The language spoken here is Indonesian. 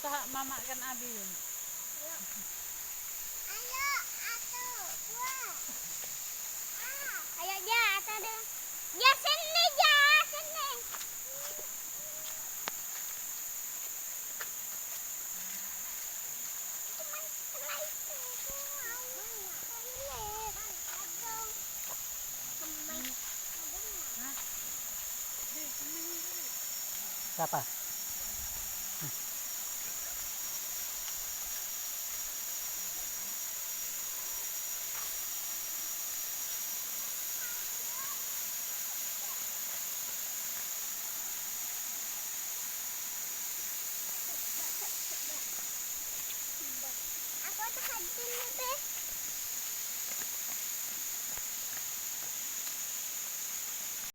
Atau mama kan abi yun. Ayo, atu, dua. Ayo ja, atu ada. Ja sini ja, sini. Siapa? Aku tuh hadin nih,